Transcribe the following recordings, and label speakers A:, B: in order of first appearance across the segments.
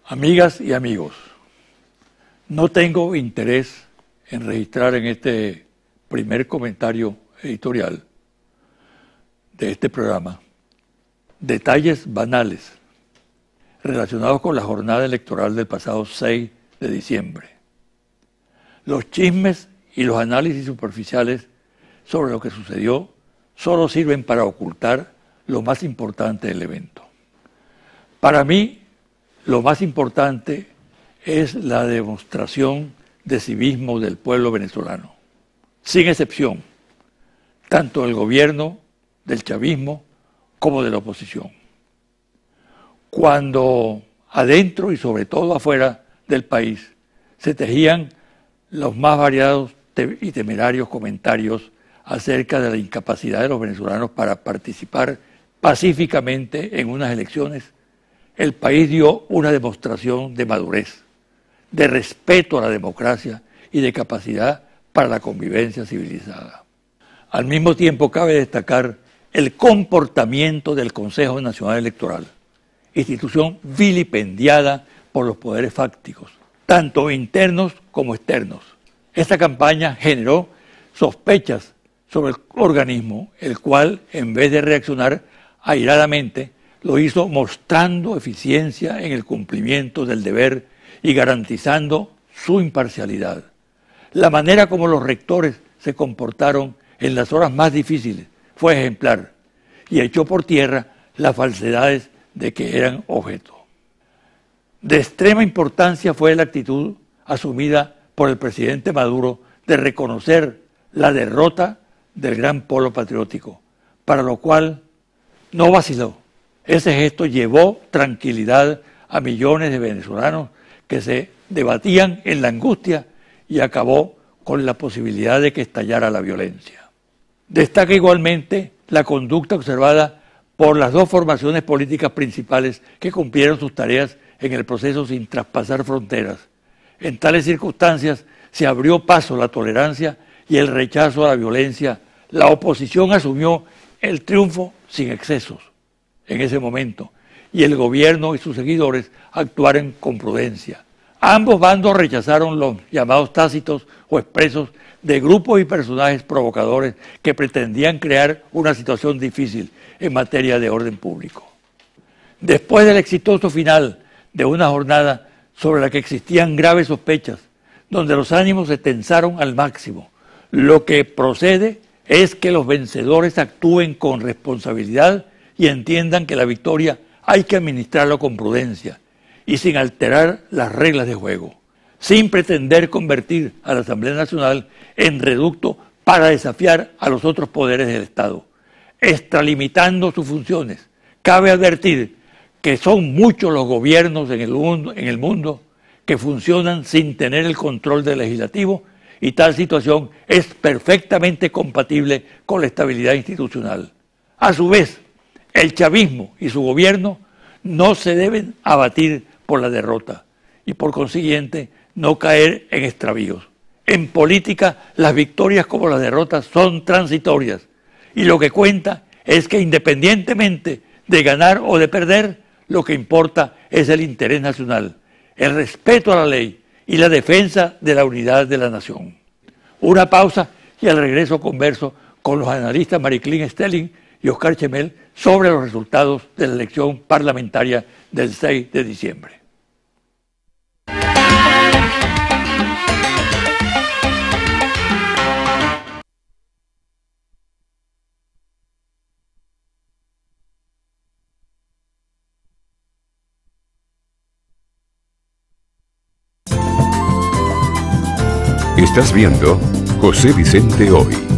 A: Amigas y amigos, no tengo interés en registrar en este primer comentario editorial de este programa detalles banales relacionados con la jornada electoral del pasado 6 de diciembre. Los chismes y los análisis superficiales sobre lo que sucedió solo sirven para ocultar lo más importante del evento. Para mí, lo más importante es la demostración de civismo del pueblo venezolano, sin excepción, tanto del gobierno, del chavismo, como de la oposición. Cuando adentro y sobre todo afuera del país se tejían los más variados y temerarios comentarios acerca de la incapacidad de los venezolanos para participar pacíficamente en unas elecciones, el país dio una demostración de madurez, de respeto a la democracia y de capacidad para la convivencia civilizada. Al mismo tiempo, cabe destacar el comportamiento del Consejo Nacional Electoral, institución vilipendiada por los poderes fácticos, tanto internos como externos. Esta campaña generó sospechas sobre el organismo, el cual, en vez de reaccionar airadamente, lo hizo mostrando eficiencia en el cumplimiento del deber y garantizando su imparcialidad. La manera como los rectores se comportaron en las horas más difíciles fue ejemplar y echó por tierra las falsedades de que eran objeto. De extrema importancia fue la actitud asumida por el presidente Maduro de reconocer la derrota del gran polo patriótico, para lo cual no vaciló. Ese gesto llevó tranquilidad a millones de venezolanos que se debatían en la angustia y acabó con la posibilidad de que estallara la violencia. Destaca igualmente la conducta observada por las dos formaciones políticas principales que cumplieron sus tareas en el proceso sin traspasar fronteras. En tales circunstancias se abrió paso a la tolerancia y el rechazo a la violencia. La oposición asumió el triunfo sin excesos en ese momento, y el gobierno y sus seguidores actuaron con prudencia. Ambos bandos rechazaron los llamados tácitos o expresos de grupos y personajes provocadores que pretendían crear una situación difícil en materia de orden público. Después del exitoso final de una jornada sobre la que existían graves sospechas, donde los ánimos se tensaron al máximo, lo que procede es que los vencedores actúen con responsabilidad y entiendan que la victoria hay que administrarlo con prudencia y sin alterar las reglas de juego, sin pretender convertir a la Asamblea Nacional en reducto para desafiar a los otros poderes del Estado, extralimitando sus funciones. Cabe advertir que son muchos los gobiernos en el mundo que funcionan sin tener el control del legislativo, y tal situación es perfectamente compatible con la estabilidad institucional. A su vez, el chavismo y su gobierno no se deben abatir por la derrota y por consiguiente no caer en extravíos. En política las victorias como las derrotas son transitorias y lo que cuenta es que independientemente de ganar o de perder, lo que importa es el interés nacional, el respeto a la ley y la defensa de la unidad de la nación. Una pausa y al regreso converso con los analistas Mariclín Stelling y Oscar Chemel sobre los resultados de la elección parlamentaria del 6 de diciembre.
B: Estás viendo José Vicente Hoy.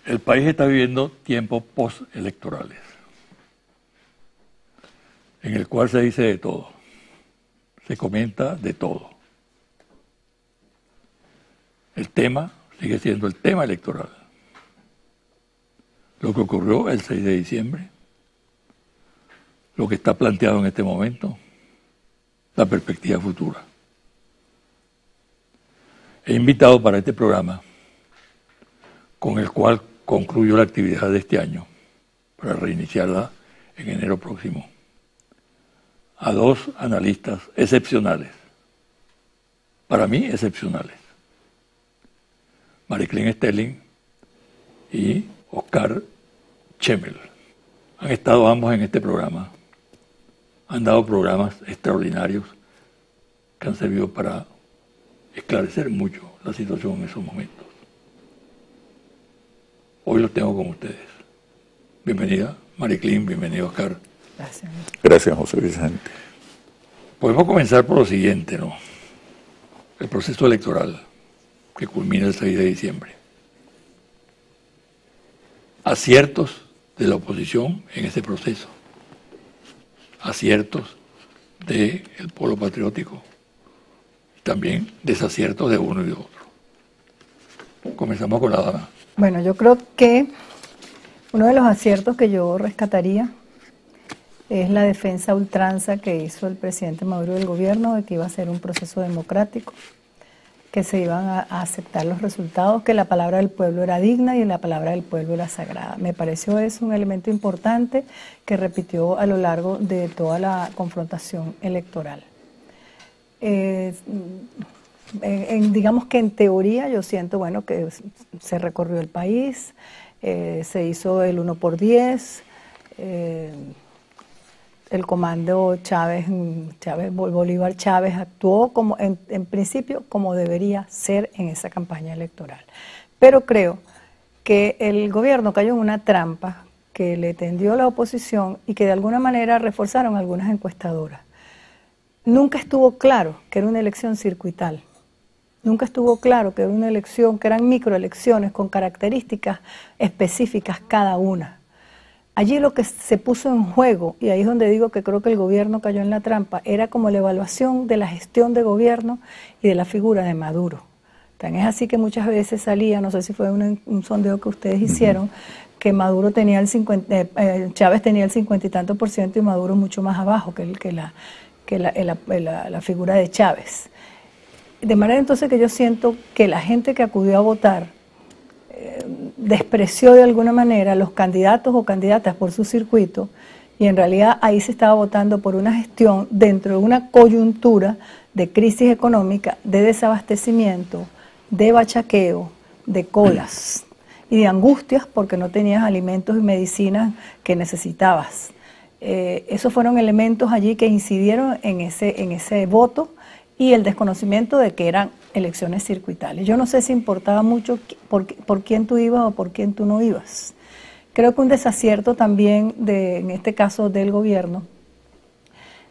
A: El país está viviendo tiempos postelectorales, en el cual se dice de todo, se comenta de todo. El tema sigue siendo el tema electoral. Lo que ocurrió el 6 de diciembre, lo que está planteado en este momento, la perspectiva futura. He invitado para este programa con el cual concluyo la actividad de este año, para reiniciarla en enero próximo, a dos analistas excepcionales, para mí excepcionales, Mariclín Sterling y Oscar Chemel. Han estado ambos en este programa, han dado programas extraordinarios que han servido para esclarecer mucho la situación en esos momentos. Hoy los tengo con ustedes. Bienvenida, Mariclín, bienvenido, Oscar.
C: Gracias.
D: Gracias, José Vicente.
A: Podemos comenzar por lo siguiente, ¿no? El proceso electoral que culmina el 6 de diciembre. Aciertos de la oposición en ese proceso. Aciertos del polo patriótico. También desaciertos de uno y de otro. Comenzamos con la dama.
C: Bueno, yo creo que uno de los aciertos que yo rescataría es la defensa a ultranza que hizo el presidente Maduro del gobierno de que iba a ser un proceso democrático, que se iban a aceptar los resultados, que la palabra del pueblo era digna y la palabra del pueblo era sagrada. Me pareció eso un elemento importante que repitió a lo largo de toda la confrontación electoral. Digamos que en teoría yo siento, bueno, que se recorrió el país, se hizo el 1x10, el comando Bolívar Chávez actuó como en principio como debería ser en esa campaña electoral. Pero creo que el gobierno cayó en una trampa que le tendió la oposición y que de alguna manera reforzaron algunas encuestadoras. Nunca estuvo claro que era una elección circuital. Nunca estuvo claro que era una elección, que eran microelecciones con características específicas cada una. Allí lo que se puso en juego, y ahí es donde digo que creo que el gobierno cayó en la trampa, era como la evaluación de la gestión de gobierno y de la figura de Maduro. Tan es así que muchas veces salía, no sé si fue un sondeo que ustedes hicieron, que Maduro tenía Chávez tenía el 50 y tanto % y Maduro mucho más abajo que la figura de Chávez. De manera entonces que yo siento que la gente que acudió a votar despreció de alguna manera los candidatos o candidatas por su circuito y en realidad ahí se estaba votando por una gestión dentro de una coyuntura de crisis económica, de desabastecimiento, de bachaqueo, de colas y de angustias porque no tenías alimentos y medicinas que necesitabas. Esos fueron elementos allí que incidieron en ese voto y el desconocimiento de que eran elecciones circuitales. Yo no sé si importaba mucho por quién tú ibas o por quién tú no ibas. Creo que un desacierto también, en este caso del gobierno,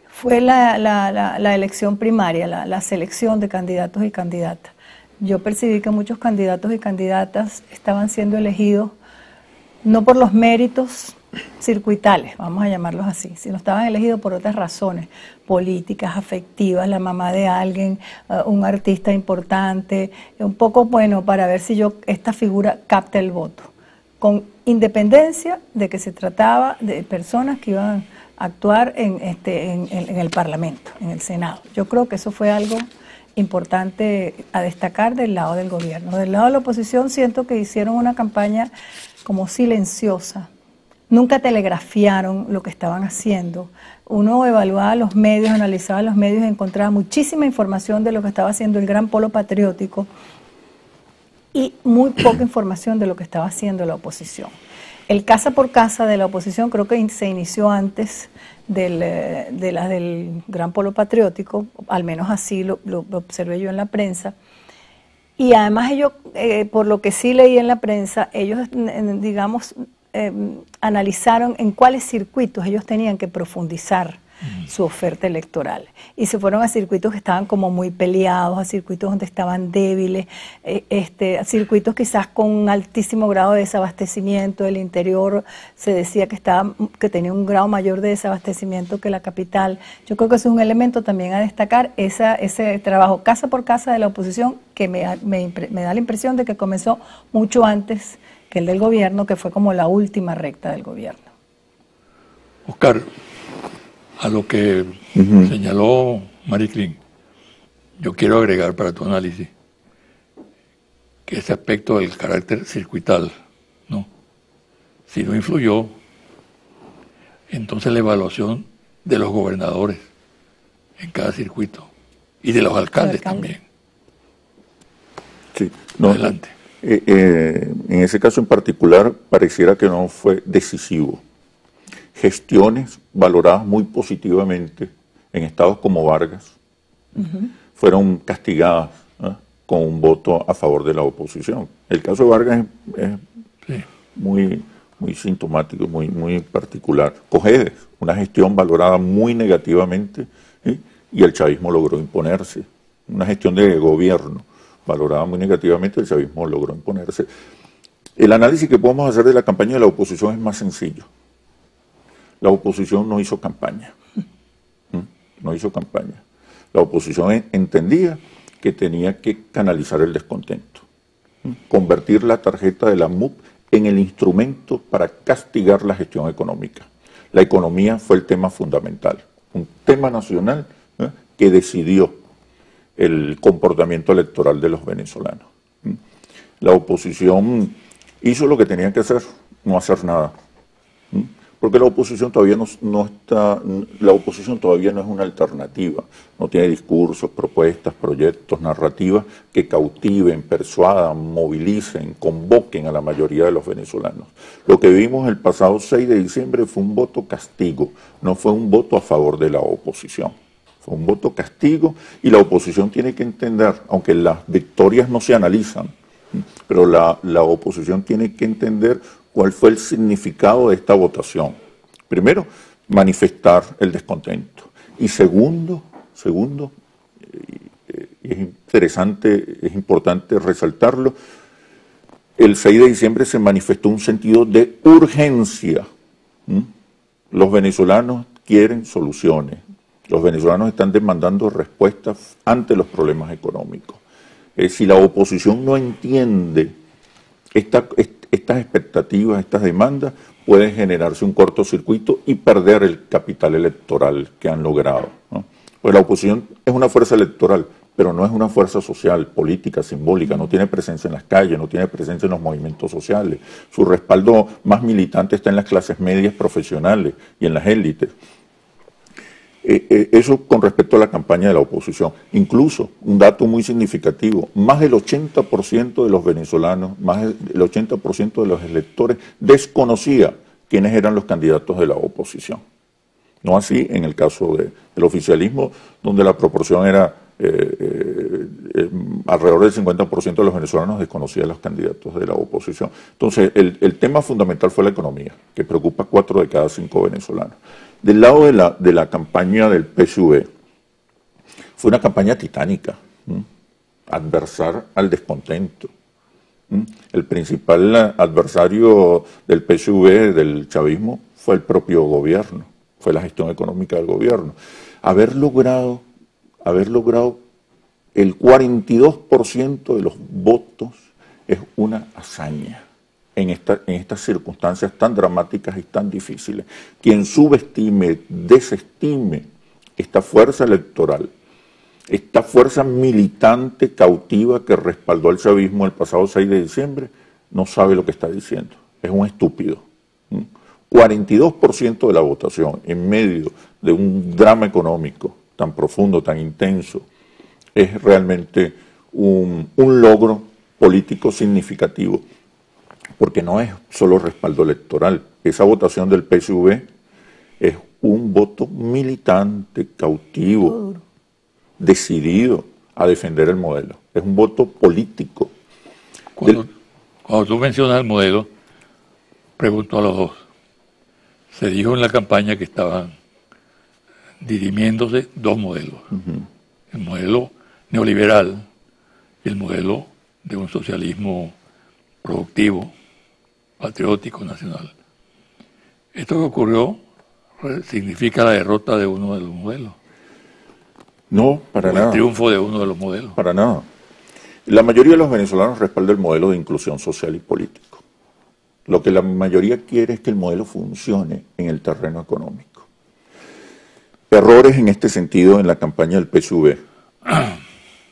C: fue la elección primaria, la selección de candidatos y candidatas. Yo percibí que muchos candidatos y candidatas estaban siendo elegidos no por los méritos circuitales, vamos a llamarlos así, sino estaban elegidos por otras razones políticas, afectivas, la mamá de alguien, un artista importante, un poco bueno para ver si esta figura capta el voto, con independencia de que se trataba de personas que iban a actuar en el Parlamento, en el Senado. Yo creo que eso fue algo importante a destacar del lado del gobierno. Del lado de la oposición siento que hicieron una campaña como silenciosa. Nunca telegrafiaron lo que estaban haciendo. Uno evaluaba los medios, analizaba los medios y encontraba muchísima información de lo que estaba haciendo el gran polo patriótico y muy poca información de lo que estaba haciendo la oposición. El casa por casa de la oposición creo que se inició antes de las del gran polo patriótico, al menos así lo observé yo en la prensa. Y además ellos, por lo que sí leí en la prensa, ellos, digamos, analizaron en cuáles circuitos ellos tenían que profundizar su oferta electoral y se fueron a circuitos que estaban como muy peleados, a circuitos donde estaban débiles, a circuitos quizás con un altísimo grado de desabastecimiento. El interior se decía que tenía un grado mayor de desabastecimiento que la capital. Yo creo que eso es un elemento también a destacar, ese trabajo casa por casa de la oposición que me da la impresión de que comenzó mucho antes que el del gobierno, que fue como la última recta del gobierno.
A: Oscar, a lo que señaló Mariclín, yo quiero agregar para tu análisis que ese aspecto del carácter circuital, ¿no? Si no influyó, entonces la evaluación de los gobernadores en cada circuito y de los alcaldes también.
D: Sí, no,
A: adelante.
D: En ese caso en particular pareciera que no fue decisivo. Gestiones valoradas muy positivamente en estados como Vargas fueron castigadas con un voto a favor de la oposición. El caso de Vargas es
A: Sí.
D: muy sintomático, muy particular. Cojedes, una gestión valorada muy negativamente, ¿sí? Y el chavismo logró imponerse. Una gestión de gobierno valorada muy negativamente, el chavismo logró imponerse. El análisis que podemos hacer de la campaña de la oposición es más sencillo. La oposición no hizo campaña. No hizo campaña. La oposición entendía que tenía que canalizar el descontento, convertir la tarjeta de la MUP en el instrumento para castigar la gestión económica. La economía fue el tema fundamental, un tema nacional que decidió el comportamiento electoral de los venezolanos. La oposición hizo lo que tenía que hacer, no hacer nada. Porque la oposición todavía la oposición todavía no es una alternativa, no tiene discursos, propuestas, proyectos, narrativas que cautiven, persuadan, movilicen, convoquen a la mayoría de los venezolanos. Lo que vimos el pasado 6 de diciembre fue un voto castigo, no fue un voto a favor de la oposición. Fue un voto castigo y la oposición tiene que entender, aunque las victorias no se analizan, pero la oposición tiene que entender cuál fue el significado de esta votación. Primero, manifestar el descontento. Y segundo, es importante resaltarlo, el 6 de diciembre se manifestó un sentido de urgencia. Los venezolanos quieren soluciones. Los venezolanos están demandando respuestas ante los problemas económicos. Si la oposición no entiende estas expectativas, estas demandas, puede generarse un cortocircuito y perder el capital electoral que han logrado, ¿no? Pues la oposición es una fuerza electoral, pero no es una fuerza social, política, simbólica, no tiene presencia en las calles, no tiene presencia en los movimientos sociales. Su respaldo más militante está en las clases medias profesionales y en las élites. Eso con respecto a la campaña de la oposición. Incluso, un dato muy significativo, más del 80% de los venezolanos, más del 80% de los electores desconocía quiénes eran los candidatos de la oposición. No así en el caso del oficialismo, donde la proporción era alrededor del 50% de los venezolanos desconocían los candidatos de la oposición. Entonces, el tema fundamental fue la economía, que preocupa a 4 de cada 5 venezolanos. Del lado de la campaña del PSUV, fue una campaña titánica, adversar al descontento. El principal adversario del PSUV, del chavismo, fue el propio gobierno, fue la gestión económica del gobierno. Haber logrado el 42% de los votos es una hazaña en estas circunstancias tan dramáticas y tan difíciles. Quien subestime, desestime esta fuerza electoral, esta fuerza militante cautiva que respaldó al chavismo el pasado 6 de diciembre, no sabe lo que está diciendo. Es un estúpido. 42% de la votación en medio de un drama económico tan profundo, tan intenso, es realmente un logro político significativo, porque no es solo respaldo electoral. Esa votación del PSUV es un voto militante, cautivo, decidido a defender el modelo. Es un voto político.
A: Cuando tú mencionas el modelo, pregunto a los dos. Se dijo en la campaña que estaban dirimiéndose dos modelos. El modelo neoliberal y el modelo de un socialismo productivo, patriótico, nacional. Esto que ocurrió significa la derrota de uno de los modelos.
D: No, para nada.
A: El triunfo de uno de los modelos.
D: Para nada. La mayoría de los venezolanos respalda el modelo de inclusión social y político. Lo que la mayoría quiere es que el modelo funcione en el terreno económico. Errores en este sentido en la campaña del PSUV.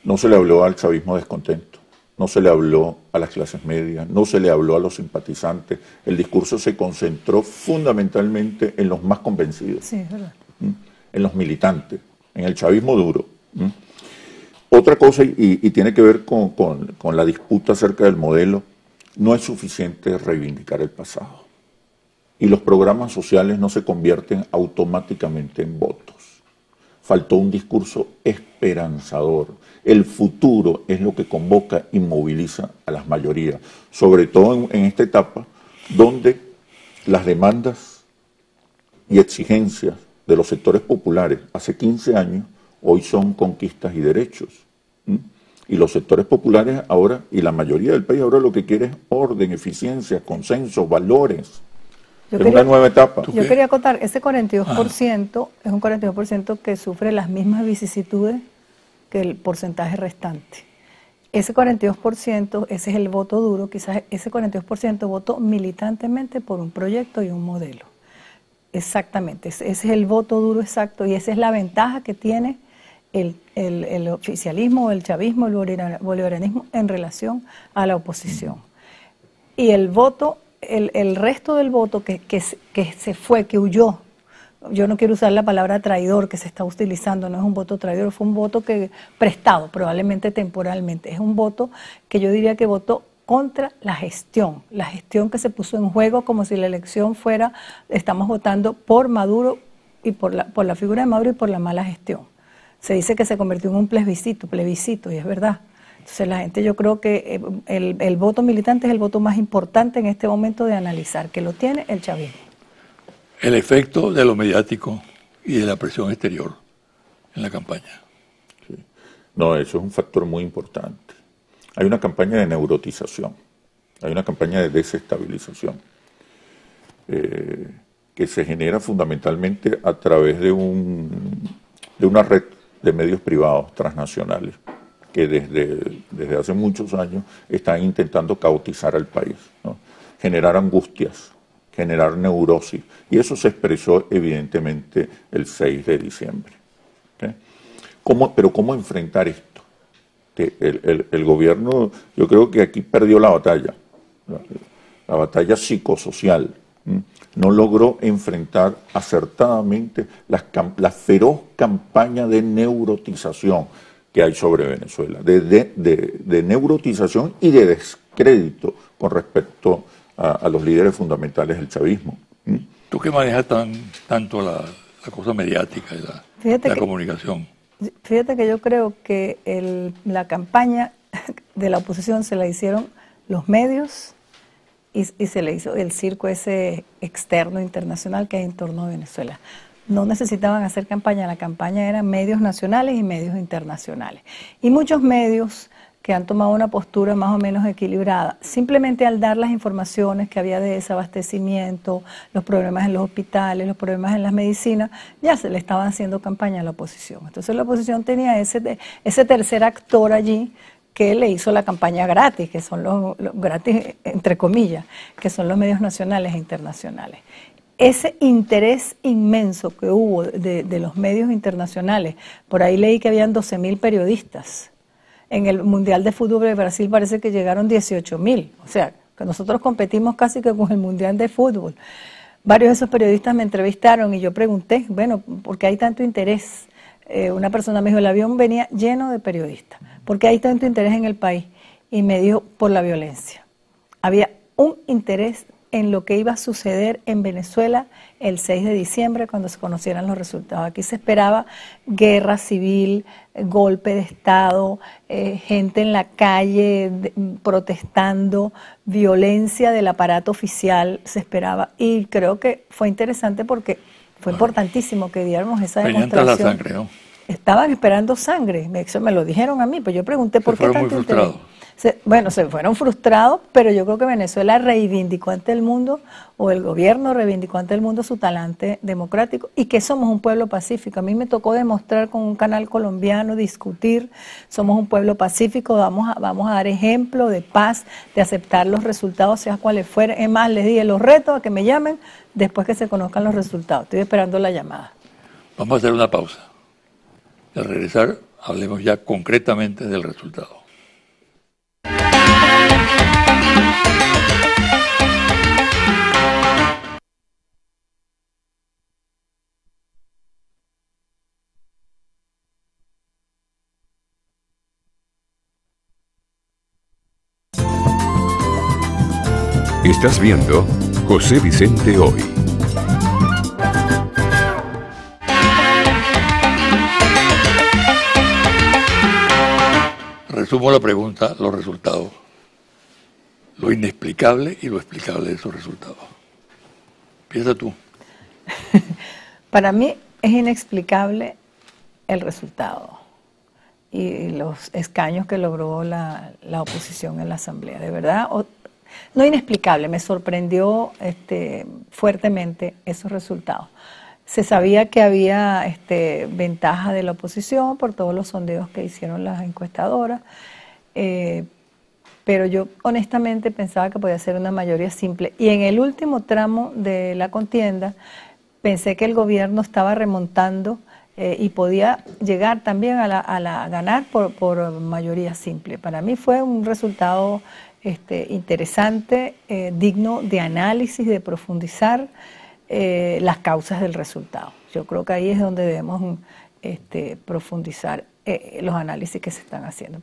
D: No se le habló al chavismo descontento. no se le habló a las clases medias, no se le habló a los simpatizantes. El discurso se concentró fundamentalmente en los más convencidos,
C: Sí, es verdad.
D: en los militantes, en el chavismo duro. Otra cosa, y tiene que ver con la disputa acerca del modelo, no es suficiente reivindicar el pasado. Y los programas sociales no se convierten automáticamente en votos. Faltó un discurso esperanzador. El futuro es lo que convoca y moviliza a las mayorías, sobre todo en esta etapa donde las demandas y exigencias de los sectores populares hace 15 años hoy son conquistas y derechos. Y los sectores populares ahora, y la mayoría del país ahora lo que quiere es orden, eficiencia, consenso, valores. Una nueva etapa.
C: Yo quería acotar, ese 42% es un 42% que sufre las mismas vicisitudes que el porcentaje restante. Ese 42%, ese es el voto duro, quizás ese 42% votó militantemente por un proyecto y un modelo. Exactamente, ese es el voto duro exacto y esa es la ventaja que tiene el oficialismo, el chavismo, el bolivarianismo en relación a la oposición. Y el voto, el resto del voto que se fue, que huyó, yo no quiero usar la palabra traidor que se está utilizando, no es un voto traidor, fue un voto que prestado, probablemente temporalmente, es un voto que yo diría que votó contra la gestión que se puso en juego como si la elección fuera, estamos votando por Maduro y por la figura de Maduro y por la mala gestión. Se dice que se convirtió en un plebiscito, y es verdad. Entonces la gente, yo creo que el voto militante es el voto más importante en este momento de analizar, que lo tiene el chavismo.
A: El efecto de lo mediático y de la presión exterior en la campaña.
D: Sí. No, eso es un factor muy importante. Hay una campaña de neurotización, hay una campaña de desestabilización, que se genera fundamentalmente a través de una red de medios privados transnacionales que desde hace muchos años están intentando caotizar al país, ¿no? Generar angustias, generar neurosis, y eso se expresó evidentemente el 6 de diciembre. ¿Okay? Pero ¿cómo enfrentar esto? El gobierno, yo creo que aquí perdió la batalla batalla psicosocial. No logró enfrentar acertadamente la feroz campaña de neurotización que hay sobre Venezuela, de neurotización y de descrédito con respecto a los líderes fundamentales del chavismo.
A: Tú que manejas tanto la cosa mediática y la comunicación.
C: Fíjate que yo creo que la campaña de la oposición se la hicieron los medios y se le hizo el circo ese externo internacional que hay en torno a Venezuela. No necesitaban hacer campaña, la campaña eran medios nacionales y medios internacionales. Y muchos medios que han tomado una postura más o menos equilibrada, simplemente al dar las informaciones que había de desabastecimiento, los problemas en los hospitales, los problemas en las medicinas, ya se le estaban haciendo campaña a la oposición. Entonces la oposición tenía ese tercer actor allí que le hizo la campaña gratis, que son los gratis entre comillas, que son los medios nacionales e internacionales. Ese interés inmenso que hubo de los medios internacionales, por ahí leí que habían 12.000 periodistas. En el Mundial de Fútbol de Brasil parece que llegaron 18.000, o sea, que nosotros competimos casi que con el Mundial de Fútbol. Varios de esos periodistas me entrevistaron y yo pregunté, bueno, ¿por qué hay tanto interés? Una persona me dijo, el avión venía lleno de periodistas. ¿Por qué hay tanto interés en el país? Y me dijo, por la violencia. Había un interés en lo que iba a suceder en Venezuela el 6 de diciembre cuando se conocieran los resultados. Aquí se esperaba guerra civil, golpe de Estado, gente en la calle protestando, violencia del aparato oficial se esperaba. Y creo que fue interesante porque fue importantísimo que diéramos esa demostración.
A: La sangre, ¿no?
C: Estaban esperando sangre, eso me lo dijeron a mí, pues yo pregunté por qué tanto interés. Se fueron frustrados, pero yo creo que Venezuela reivindicó ante el mundo, o el gobierno reivindicó ante el mundo su talante democrático y que somos un pueblo pacífico. A mí me tocó demostrar con un canal colombiano, discutir, somos un pueblo pacífico, vamos a dar ejemplo de paz, de aceptar los resultados, sea cuales fueren. Es más, les dije, los reto a que me llamen después que se conozcan los resultados. Estoy esperando la llamada.
A: Vamos a hacer una pausa. Al regresar, hablemos ya concretamente del resultado.
B: Estás viendo José Vicente Hoy.
A: Resumo la pregunta, los resultados. Lo inexplicable y lo explicable de esos resultados. Piensa tú.
C: Para mí es inexplicable el resultado y los escaños que logró la oposición en la Asamblea. De verdad, no inexplicable, me sorprendió fuertemente esos resultados. Se sabía que había ventaja de la oposición por todos los sondeos que hicieron las encuestadoras, pero yo honestamente pensaba que podía ser una mayoría simple. Y en el último tramo de la contienda pensé que el gobierno estaba remontando y podía llegar también a ganar por mayoría simple. Para mí fue un resultado interesante, digno de análisis, de profundizar las causas del resultado. Yo creo que ahí es donde debemos profundizar los análisis que se están haciendo.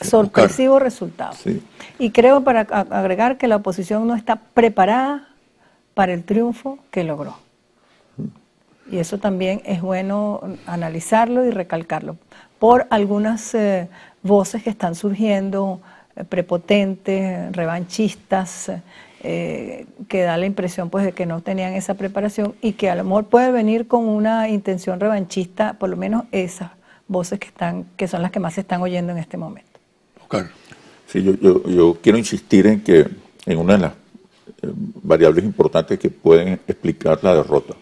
C: Sorpresivo resultado.
D: Sí.
C: Y creo, para agregar, que la oposición no está preparada para el triunfo que logró. Y eso también es bueno analizarlo y recalcarlo. Por algunas voces que están surgiendo, prepotentes, revanchistas, que da la impresión pues de que no tenían esa preparación y que a lo mejor puede venir con una intención revanchista, por lo menos esas voces que son las que más se están oyendo en este momento.
A: Oscar.
D: Sí, yo quiero insistir en una de las variables importantes que pueden explicar la derrota.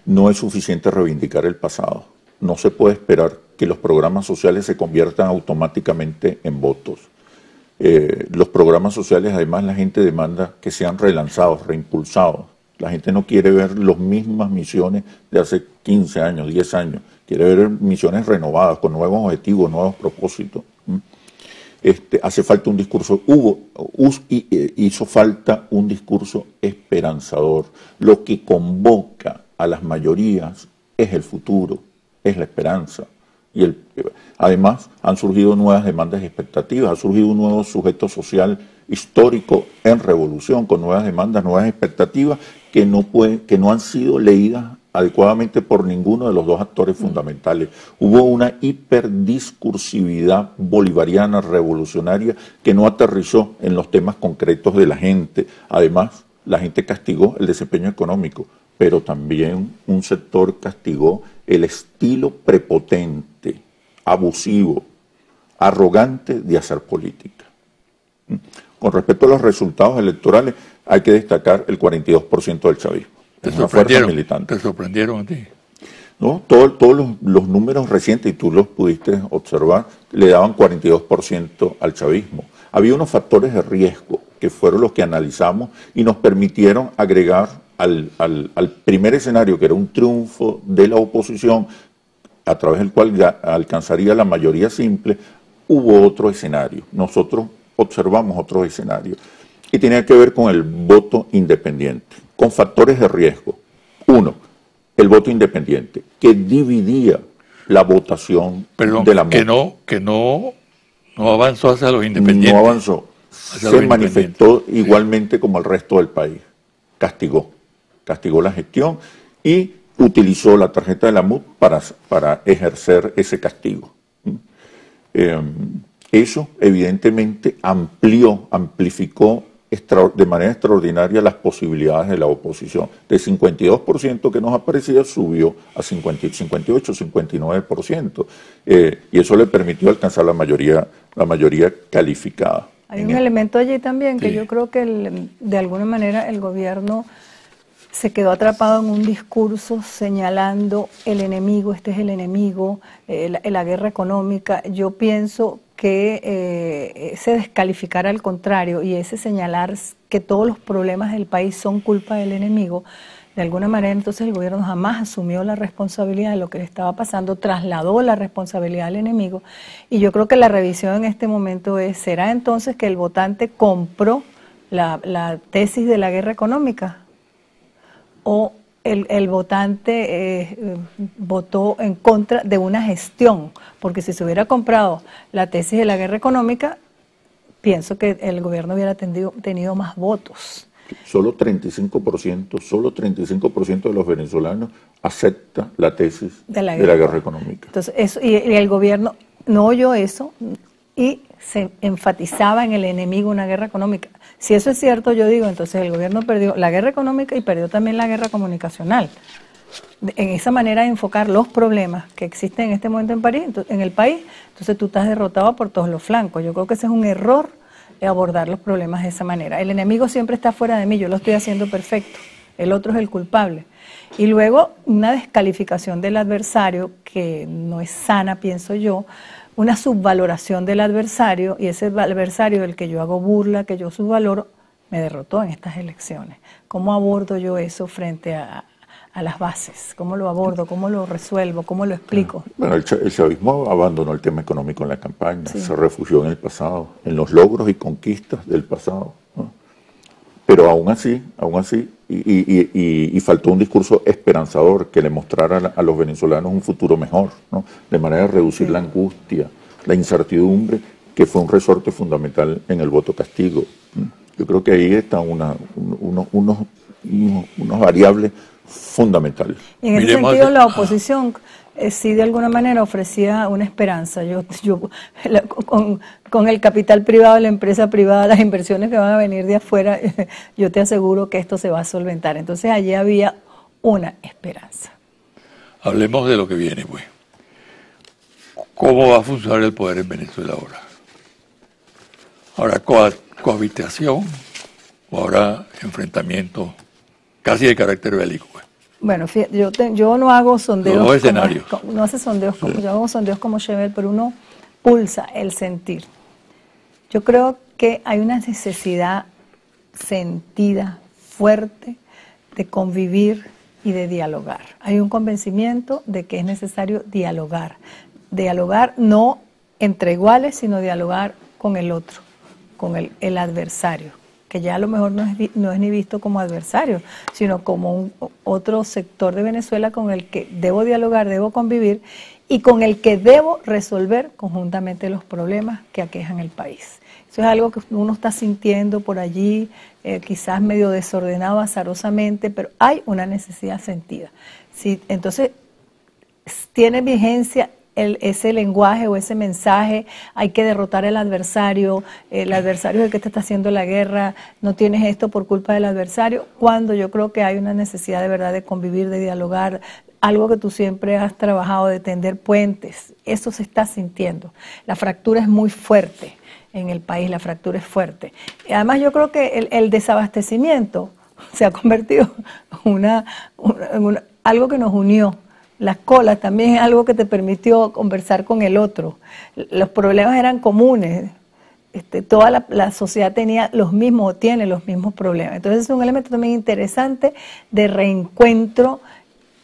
D: No es suficiente reivindicar el pasado. No se puede esperar que los programas sociales se conviertan automáticamente en votos. Los programas sociales, además, la gente demanda que sean relanzados, reimpulsados. La gente no quiere ver las mismas misiones de hace 15 años, 10 años. Quiere ver misiones renovadas, con nuevos objetivos, nuevos propósitos. Hace falta un discurso, hizo falta un discurso esperanzador. Lo que convoca a las mayorías es el futuro, es la esperanza. Además, han surgido nuevas demandas y expectativas, ha surgido un nuevo sujeto social histórico en revolución, con nuevas demandas, nuevas expectativas que no han sido leídas adecuadamente por ninguno de los dos actores fundamentales. Hubo una hiperdiscursividad bolivariana, revolucionaria, que no aterrizó en los temas concretos de la gente. Además, la gente castigó el desempeño económico, pero también un sector castigó el estilo prepotente, abusivo, arrogante de hacer política. Con respecto a los resultados electorales, hay que destacar el 42% del chavismo.
A: ¿Te sorprendieron a ti?
D: No, todos los números recientes, y tú los pudiste observar, le daban 42% al chavismo. Había unos factores de riesgo que fueron los que analizamos y nos permitieron agregar al primer escenario, que era un triunfo de la oposición, a través del cual ya alcanzaría la mayoría simple. Hubo otro escenario. Nosotros observamos otro escenario y tenía que ver con el voto independiente, con factores de riesgo. Uno, el voto independiente, que dividía la votación de la MUD.
A: Que no avanzó hacia los independientes.
D: No avanzó. Se manifestó igualmente como el resto del país. Castigó la gestión y utilizó la tarjeta de la MUD para ejercer ese castigo. Eso evidentemente amplificó de manera extraordinaria las posibilidades de la oposición. De 52% que nos aparecía subió a 58, 59%. Y eso le permitió alcanzar la mayoría calificada.
C: Hay un elemento allí también que yo creo que de alguna manera el gobierno se quedó atrapado en un discurso señalando el enemigo, este es el enemigo, la guerra económica. Yo pienso que se descalificara al contrario y ese señalar que todos los problemas del país son culpa del enemigo, de alguna manera entonces el gobierno jamás asumió la responsabilidad de lo que le estaba pasando, trasladó la responsabilidad al enemigo y yo creo que la revisión en este momento ¿será entonces que el votante compró la tesis de la guerra económica? ¿O el votante votó en contra de una gestión? Porque si se hubiera comprado la tesis de la guerra económica, pienso que el gobierno hubiera tenido más votos.
D: Solo 35% de los venezolanos acepta la tesis de la guerra económica.
C: Entonces, eso, y el gobierno no oyó eso y se enfatizaba en el enemigo una guerra económica. Si eso es cierto, yo digo, entonces el gobierno perdió la guerra económica y perdió también la guerra comunicacional. En esa manera de enfocar los problemas que existen en este momento en el país, entonces tú estás derrotado por todos los flancos. Yo creo que ese es un error, abordar los problemas de esa manera. El enemigo siempre está fuera de mí, yo lo estoy haciendo perfecto, el otro es el culpable. Y luego una descalificación del adversario que no es sana, pienso yo, una subvaloración del adversario, y ese adversario del que yo hago burla, que yo subvaloro, me derrotó en estas elecciones. ¿Cómo abordo yo eso frente a las bases? ¿Cómo lo abordo? ¿Cómo lo resuelvo? ¿Cómo lo explico?
D: Bueno, el chavismo abandonó el tema económico en la campaña, se refugió en el pasado, en los logros y conquistas del pasado, ¿no? Pero aún así, y faltó un discurso esperanzador que le mostrara a los venezolanos un futuro mejor, ¿no? De manera de reducir la angustia, la incertidumbre, que fue un resorte fundamental en el voto castigo. Yo creo que ahí están unos variables fundamentales.
C: Y en ese sentido la oposición sí de alguna manera ofrecía una esperanza. Con el capital privado, la empresa privada, las inversiones que van a venir de afuera, yo te aseguro que esto se va a solventar. Entonces allí había una esperanza.
A: Hablemos de lo que viene, pues. ¿Cómo va a funcionar el poder en Venezuela ahora? ¿Habrá cohabitación o habrá enfrentamiento casi de carácter bélico? Pues?
C: Bueno, yo no hago sondeos.
A: No escenarios.
C: No hace sondeos yo hago sondeos como Chevel, pero uno pulsa el sentir. Yo creo que hay una necesidad sentida, fuerte, de convivir y de dialogar. Hay un convencimiento de que es necesario dialogar. Dialogar no entre iguales, sino dialogar con el otro, con el adversario, que ya a lo mejor no es ni visto como adversario, sino como otro sector de Venezuela con el que debo dialogar, debo convivir y con el que debo resolver conjuntamente los problemas que aquejan el país. Eso es algo que uno está sintiendo por allí, quizás medio desordenado, azarosamente, pero hay una necesidad sentida. Sí, entonces, tiene vigencia ese lenguaje o ese mensaje, hay que derrotar al adversario, el adversario es el que te está haciendo la guerra, no tienes esto por culpa del adversario, cuando yo creo que hay una necesidad de verdad de convivir, de dialogar, algo que tú siempre has trabajado, de tender puentes, eso se está sintiendo. La fractura es muy fuerte en el país, la fractura es fuerte. Y además yo creo que el desabastecimiento se ha convertido en algo que nos unió. Las colas también es algo que te permitió conversar con el otro. Los problemas eran comunes. Toda la sociedad tenía los mismos o tiene los mismos problemas. Entonces es un elemento también interesante de reencuentro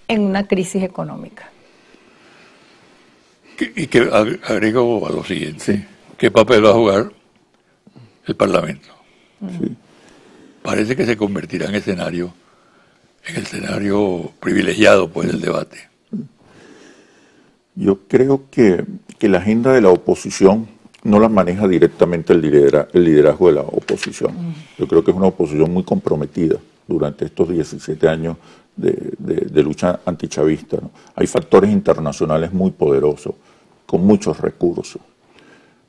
C: en una crisis económica.
A: Y que agrego a lo siguiente, ¿qué papel va a jugar el Parlamento?
D: Sí.
A: Parece que se convertirá en el escenario privilegiado pues del debate.
D: Yo creo que la agenda de la oposición no la maneja directamente el liderazgo de la oposición. Yo creo que es una oposición muy comprometida durante estos 17 años de lucha antichavista, ¿no? Hay factores internacionales muy poderosos, con muchos recursos.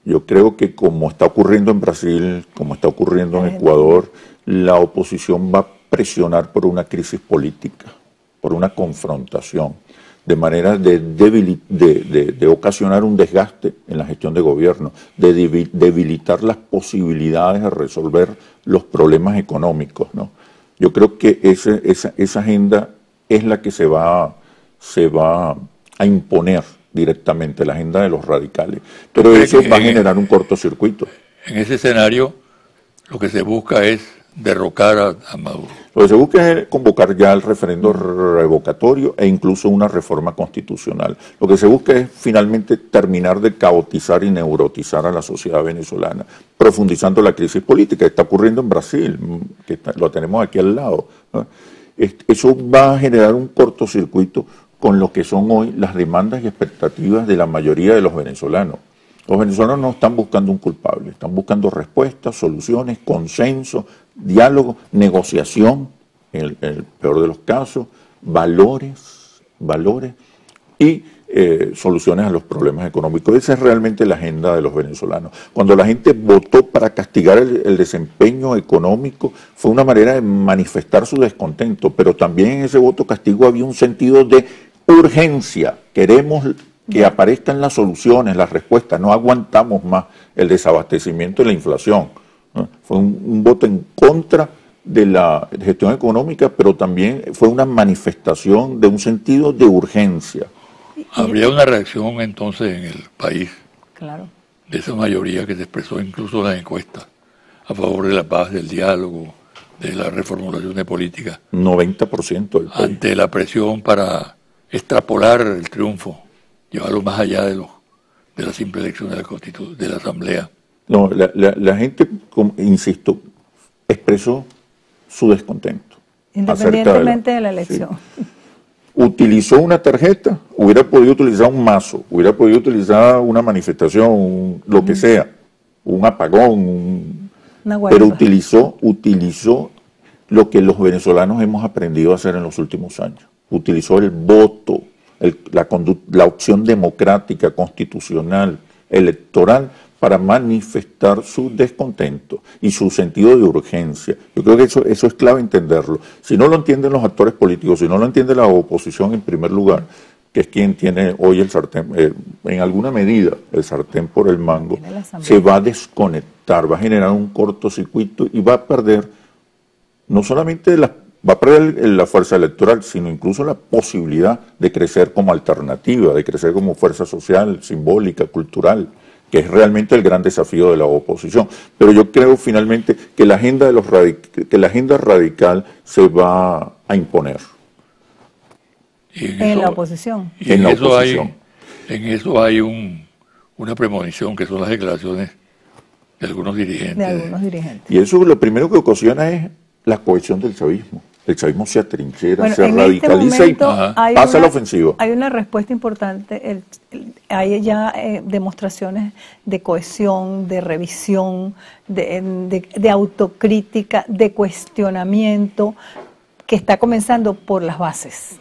D: Yo creo que como está ocurriendo en Brasil, como está ocurriendo en Ecuador, la oposición va a presionar por una crisis política, por una confrontación, de manera de ocasionar un desgaste en la gestión de gobierno, de debilitar las posibilidades de resolver los problemas económicos, ¿no? Yo creo que esa agenda es la que se va a imponer directamente, la agenda de los radicales. Pero eso va a generar un cortocircuito.
A: En ese escenario, lo que se busca es derrocar a Maduro.
D: Lo que se busca es convocar ya el referendo revocatorio e incluso una reforma constitucional. Lo que se busca es finalmente terminar de caotizar y neurotizar a la sociedad venezolana, profundizando la crisis política. Está ocurriendo en Brasil, que lo tenemos aquí al lado, ¿no? Eso va a generar un cortocircuito con lo que son hoy las demandas y expectativas de la mayoría de los venezolanos. Los venezolanos no están buscando un culpable, están buscando respuestas, soluciones, consenso, diálogo, negociación, en el peor de los casos, valores y soluciones a los problemas económicos. Esa es realmente la agenda de los venezolanos. Cuando la gente votó para castigar el desempeño económico, fue una manera de manifestar su descontento, pero también en ese voto castigo había un sentido de urgencia. Queremos que aparezcan las soluciones, las respuestas, no aguantamos más el desabastecimiento y la inflación, ¿no? Fue un voto en contra de la gestión económica, pero también fue una manifestación de un sentido de urgencia.
A: Habría una reacción entonces en el país,
C: Claro.
A: de esa mayoría que se expresó incluso en las encuestas, a favor de la paz, del diálogo, de la reformulación de política,
D: 90% del país.
A: ante la presión para extrapolar el triunfo, llevarlo más allá de la simple elección de de la Asamblea.
D: No, la gente, insisto, expresó su descontento.
C: Independientemente de la elección.
D: Sí. Utilizó una tarjeta, hubiera podido utilizar un mazo, hubiera podido utilizar una manifestación, lo que sea, un apagón, pero utilizó lo que los venezolanos hemos aprendido a hacer en los últimos años. Utilizó el voto, la opción democrática, constitucional, electoral, para manifestar su descontento y su sentido de urgencia. Yo creo que eso es clave entenderlo. Si no lo entienden los actores políticos, si no lo entiende la oposición en primer lugar, que es quien tiene hoy el sartén, en alguna medida el sartén por el mango, se va a desconectar, va a generar un cortocircuito y va a perder no solamente va a perder la fuerza electoral, sino incluso la posibilidad de crecer como alternativa, de crecer como fuerza social, simbólica, cultural, que es realmente el gran desafío de la oposición. Pero yo creo finalmente que la agenda radical se va a imponer.
C: En la oposición.
A: Y en eso hay una premonición, que son las declaraciones de algunos dirigentes.
D: Y eso lo primero que ocasiona es la cohesión del chavismo. El chavismo se atrinchera, se radicaliza y pasa a la ofensiva.
C: Hay una respuesta importante, hay ya demostraciones de cohesión, de revisión, de autocrítica, de cuestionamiento, que está comenzando por las bases.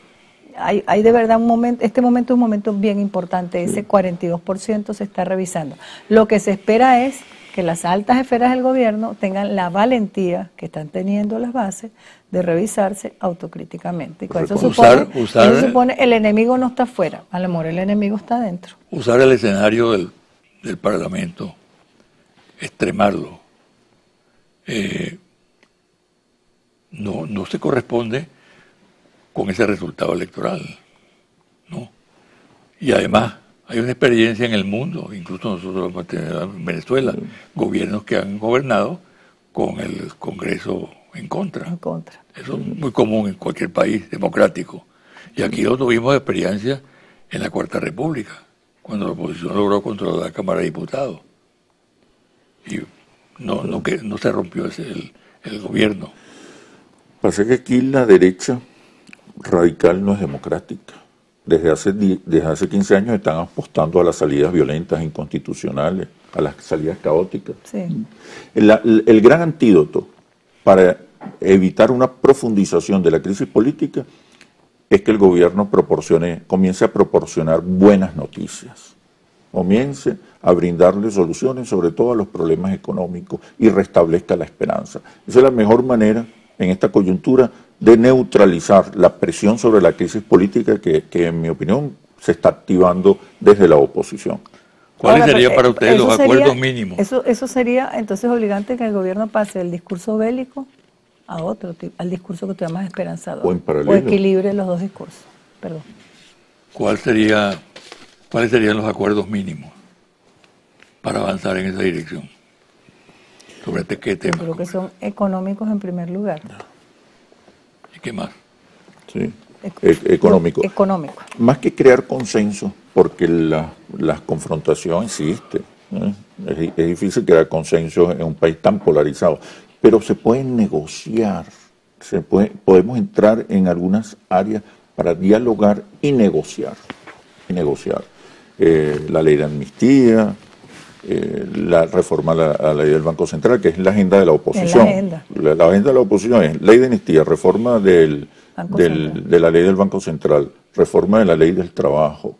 C: Hay de verdad este momento es un momento bien importante, ese 42% se está revisando. Lo que se espera es que las altas esferas del gobierno tengan la valentía que están teniendo las bases de revisarse autocríticamente. Y con eso supone el enemigo no está afuera, a lo mejor el enemigo está adentro.
A: Usar el escenario del Parlamento, extremarlo, no se corresponde con ese resultado electoral, ¿no? Y además hay una experiencia en el mundo, incluso nosotros en Venezuela, gobiernos que han gobernado con el Congreso en contra. Eso es muy común en cualquier país democrático. Y aquí lo tuvimos de experiencia en la Cuarta República, cuando la oposición logró controlar la Cámara de Diputados. Y no se rompió el gobierno.
D: Pasa que aquí la derecha radical no es democrática. Desde hace 15 años están apostando a las salidas violentas, inconstitucionales, a las salidas caóticas.
C: Sí.
D: El gran antídoto para evitar una profundización de la crisis política es que el gobierno comience a proporcionar buenas noticias, comience a brindarle soluciones sobre todo a los problemas económicos y restablezca la esperanza. Esa es la mejor manera en esta coyuntura de neutralizar la presión sobre la crisis política que en mi opinión se está activando desde la oposición.
A: ¿Cuáles serían para ustedes los acuerdos mínimos?
C: Eso sería entonces obligante que el gobierno pase del discurso bélico a otro tipo, al discurso que tú llamas esperanzador.
D: O en paralelo.
C: O equilibre los dos discursos. Perdón.
A: ¿Cuáles serían los acuerdos mínimos para avanzar en esa dirección? ¿Sobre qué tema?
C: Yo creo que son económicos en primer lugar.
A: ¿Y qué más?
D: Sí, económico.
C: Económico.
D: Más que crear consenso, porque la confrontación existe. Es difícil crear consenso en un país tan polarizado, pero se pueden negociar, podemos entrar en algunas áreas para dialogar y negociar. La ley de amnistía, la reforma a la ley del Banco Central, que es la agenda de la oposición. La agenda de la oposición es ley de amnistía, reforma de la ley del Banco Central, reforma de la ley del trabajo.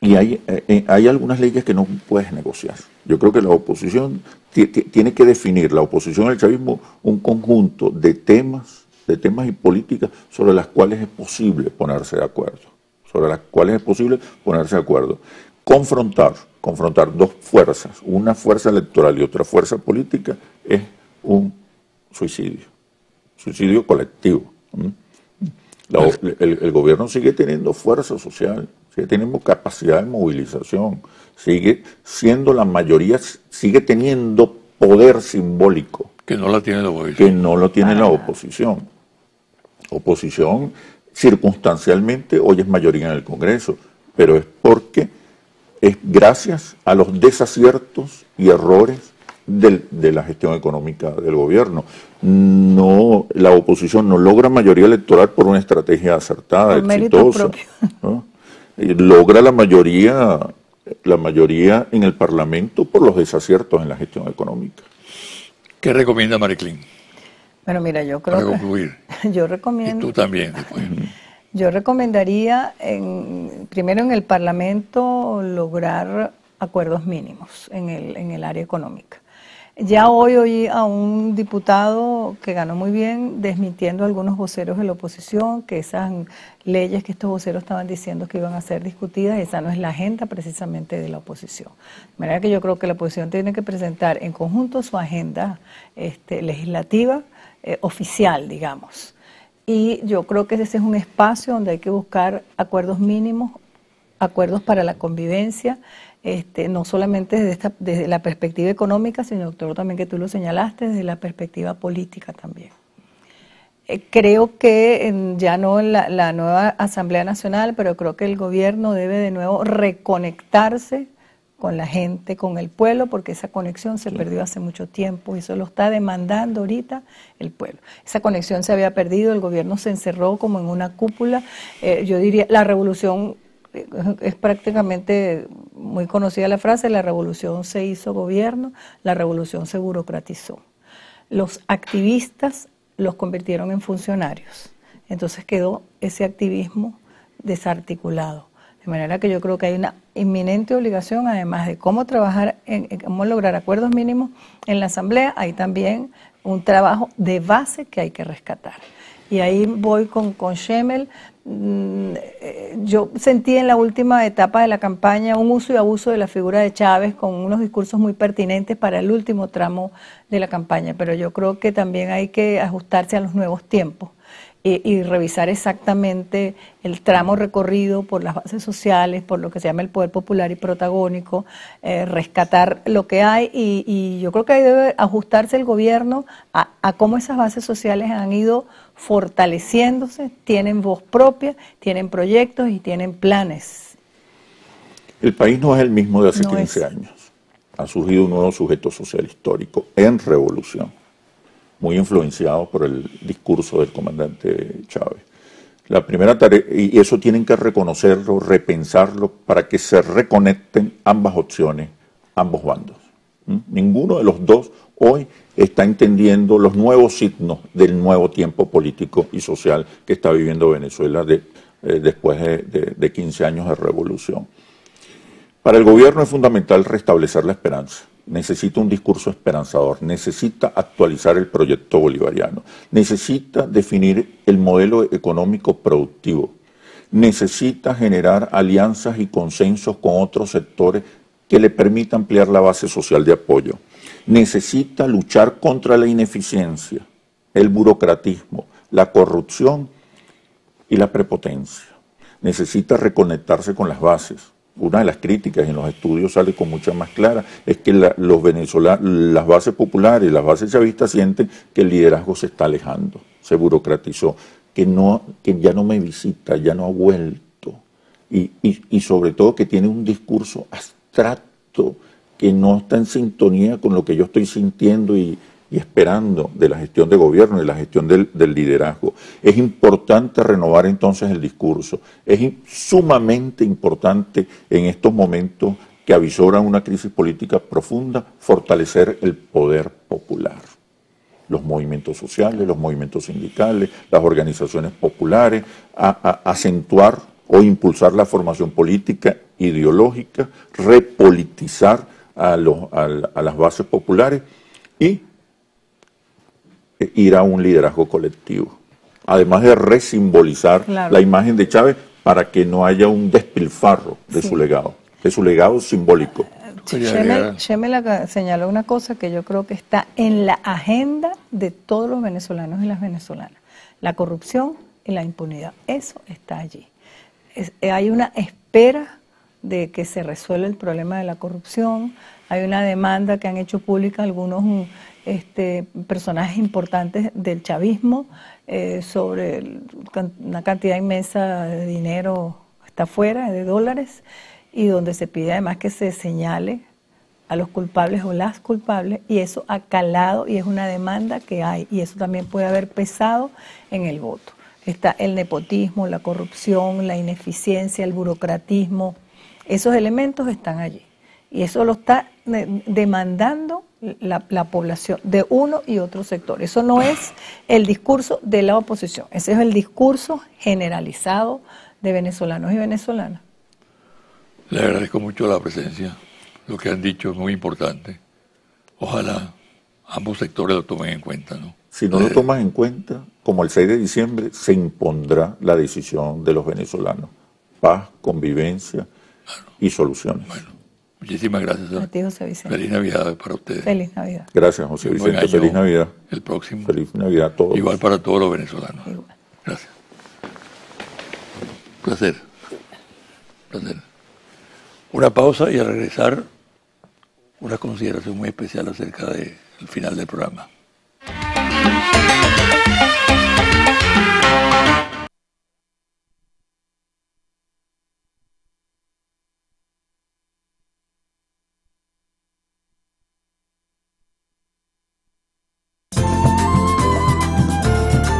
D: Y hay algunas leyes que no puedes negociar. Yo creo que la oposición tiene que definir, la oposición al chavismo, un conjunto de temas y políticas sobre las cuales es posible ponerse de acuerdo. Confrontar dos fuerzas, una fuerza electoral y otra fuerza política, es un suicidio colectivo. El gobierno sigue teniendo fuerza social, sigue teniendo capacidad de movilización, sigue siendo la mayoría, sigue teniendo poder simbólico.
A: Que no la tiene la oposición.
D: Que no lo tiene la oposición. Oposición, circunstancialmente, hoy es mayoría en el Congreso, pero es porque es gracias a los desaciertos y errores de la gestión económica del gobierno. No, la oposición no logra mayoría electoral por una estrategia acertada, exitosa, ¿no? Logra la mayoría en el Parlamento por los desaciertos en la gestión económica.
A: ¿Qué recomienda Mariclín?
C: Bueno, mira, yo creo
A: para concluir.
C: Yo recomiendo.
A: Y tú también, después.
C: Yo recomendaría, primero en el Parlamento, lograr acuerdos mínimos en el área económica. Ya hoy oí a un diputado que ganó muy bien desmintiendo a algunos voceros de la oposición, que esas leyes que estos voceros estaban diciendo que iban a ser discutidas, esa no es la agenda precisamente de la oposición. De manera que yo creo que la oposición tiene que presentar en conjunto su agenda legislativa oficial, digamos. Y yo creo que ese es un espacio donde hay que buscar acuerdos mínimos, acuerdos para la convivencia, no solamente desde la perspectiva económica, sino, doctor, también que tú lo señalaste, desde la perspectiva política también. Creo que ya no en la nueva Asamblea Nacional, pero creo que el gobierno debe de nuevo reconectarse con la gente, con el pueblo, porque esa conexión se perdió hace mucho tiempo y eso lo está demandando ahorita el pueblo. Esa conexión se había perdido, el gobierno se encerró como en una cúpula. Yo diría, la revolución, es prácticamente muy conocida la frase, la revolución se hizo gobierno, la revolución se burocratizó. Los activistas los convirtieron en funcionarios, entonces quedó ese activismo desarticulado. De manera que yo creo que hay una inminente obligación, además de cómo trabajar, cómo lograr acuerdos mínimos en la Asamblea, hay también un trabajo de base que hay que rescatar. Y ahí voy con Schemel. Yo sentí en la última etapa de la campaña un uso y abuso de la figura de Chávez con unos discursos muy pertinentes para el último tramo de la campaña, pero yo creo que también hay que ajustarse a los nuevos tiempos. Y revisar exactamente el tramo recorrido por las bases sociales, por lo que se llama el poder popular y protagónico, rescatar lo que hay y yo creo que ahí debe ajustarse el gobierno a cómo esas bases sociales han ido fortaleciéndose, tienen voz propia, tienen proyectos y tienen planes.
D: El país no es el mismo de hace 15 años. Ha surgido un nuevo sujeto social histórico en revolución, muy influenciado por el discurso del comandante Chávez. La primera tarea, y eso tienen que reconocerlo, repensarlo, para que se reconecten ambas opciones, ambos bandos. Ninguno de los dos hoy está entendiendo los nuevos signos del nuevo tiempo político y social que está viviendo Venezuela después de 15 años de revolución. Para el gobierno es fundamental restablecer la esperanza. Necesita un discurso esperanzador, necesita actualizar el proyecto bolivariano, necesita definir el modelo económico productivo, necesita generar alianzas y consensos con otros sectores que le permita ampliar la base social de apoyo, necesita luchar contra la ineficiencia, el burocratismo, la corrupción y la prepotencia, necesita reconectarse con las bases. Una de las críticas en los estudios sale con mucha más clara, es que los venezolanos, las bases populares, las bases chavistas sienten que el liderazgo se está alejando, se burocratizó, que ya no me visita, ya no ha vuelto, y sobre todo que tiene un discurso abstracto que no está en sintonía con lo que yo estoy sintiendo y esperando de la gestión de gobierno y la gestión del liderazgo. Es importante renovar entonces el discurso. Es sumamente importante en estos momentos que avisora una crisis política profunda, fortalecer el poder popular. Los movimientos sociales, los movimientos sindicales, las organizaciones populares, a acentuar o impulsar la formación política, ideológica, repolitizar a las bases populares y ir a un liderazgo colectivo. Además de resimbolizar la imagen de Chávez para que no haya un despilfarro de su legado simbólico.
C: Shemela señaló una cosa que yo creo que está en la agenda de todos los venezolanos y las venezolanas: la corrupción y la impunidad. Eso está allí. Hay una espera de que se resuelva el problema de la corrupción. Hay una demanda que han hecho pública algunos personajes importantes del chavismo sobre una cantidad inmensa de dinero está afuera, de dólares, y donde se pide además que se señale a los culpables o las culpables, y eso ha calado y es una demanda que hay, y eso también puede haber pesado en el voto. Está el nepotismo, la corrupción, la ineficiencia, el burocratismo. Esos elementos están allí, y eso lo está demandando la población de uno y otro sector. Eso no es el discurso de la oposición, ese es el discurso generalizado de venezolanos y venezolanas.
A: Le agradezco mucho la presencia. Lo que han dicho es muy importante. Ojalá ambos sectores lo tomen en cuenta, ¿no?
D: Si no lo toman en cuenta, como el 6 de diciembre, se impondrá la decisión de los venezolanos. Paz, convivencia y soluciones.
A: Bueno, muchísimas gracias.
C: A ti, José Vicente.
A: Feliz Navidad para ustedes.
C: Feliz Navidad.
D: Gracias, José Vicente. Feliz Navidad.
A: El próximo.
D: Feliz Navidad a todos.
A: Igual para todos los venezolanos.
C: Igual.
A: Gracias. Placer. Una pausa y al regresar una consideración muy especial acerca del final del programa.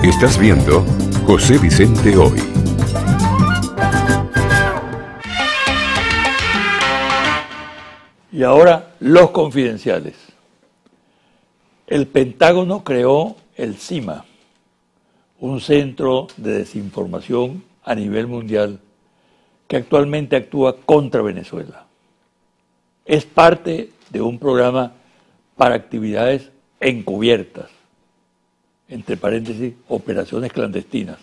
B: Estás viendo José Vicente Hoy.
A: Y ahora, los confidenciales. El Pentágono creó el CIMA, un centro de desinformación a nivel mundial que actualmente actúa contra Venezuela. Es parte de un programa para actividades encubiertas, entre paréntesis, operaciones clandestinas,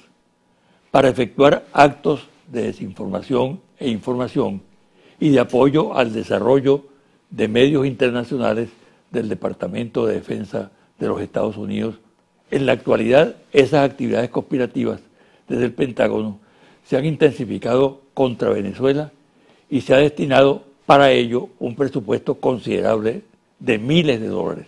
A: para efectuar actos de desinformación e información y de apoyo al desarrollo de medios internacionales del Departamento de Defensa de los Estados Unidos. En la actualidad, esas actividades conspirativas desde el Pentágono se han intensificado contra Venezuela y se ha destinado para ello un presupuesto considerable de miles de dólares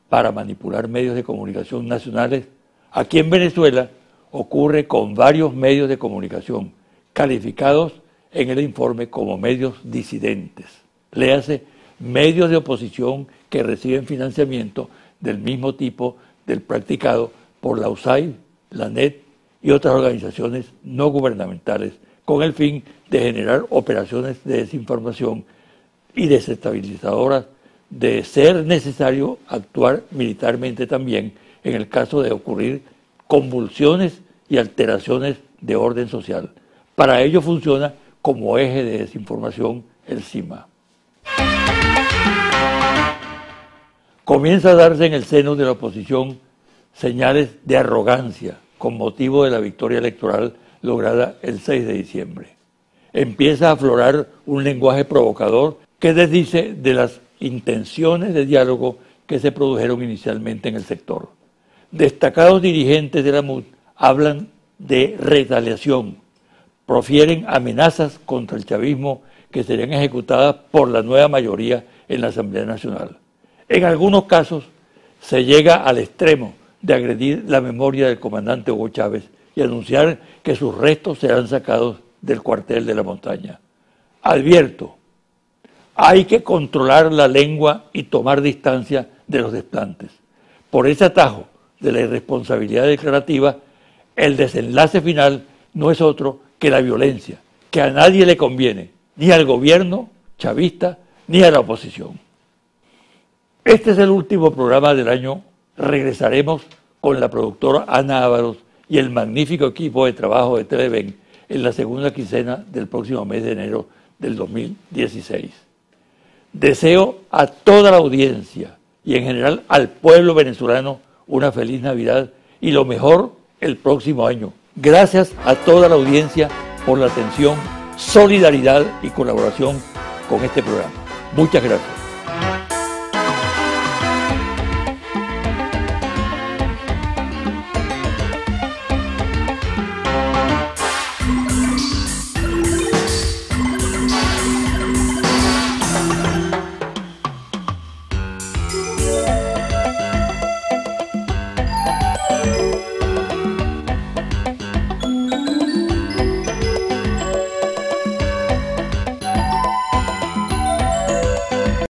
A: para manipular medios de comunicación nacionales. Aquí en Venezuela ocurre con varios medios de comunicación calificados en el informe como medios disidentes. Léase, medios de oposición que reciben financiamiento del mismo tipo del practicado por la USAID, la NET y otras organizaciones no gubernamentales con el fin de generar operaciones de desinformación y desestabilizadoras, de ser necesario actuar militarmente también en el caso de ocurrir convulsiones y alteraciones de orden social. Para ello funciona como eje de desinformación el CIMA. Comienza a darse en el seno de la oposición señales de arrogancia con motivo de la victoria electoral lograda el 6 de diciembre. Empieza a aflorar un lenguaje provocador que desdice de las intenciones de diálogo que se produjeron inicialmente en el sector. Destacados dirigentes de la MUD hablan de retaliación, profieren amenazas contra el chavismo que serían ejecutadas por la nueva mayoría en la Asamblea Nacional. En algunos casos se llega al extremo de agredir la memoria del comandante Hugo Chávez y anunciar que sus restos serán sacados del cuartel de la montaña. Advierto, hay que controlar la lengua y tomar distancia de los desplantes. Por ese atajo de la irresponsabilidad declarativa, el desenlace final no es otro que la violencia, que a nadie le conviene, ni al gobierno chavista, ni a la oposición. Este es el último programa del año. Regresaremos con la productora Ana Ávaros y el magnífico equipo de trabajo de Televen en la segunda quincena del próximo mes de enero del 2016. Deseo a toda la audiencia y en general al pueblo venezolano una feliz Navidad y lo mejor el próximo año. Gracias a toda la audiencia por la atención, solidaridad y colaboración con este programa. Muchas gracias.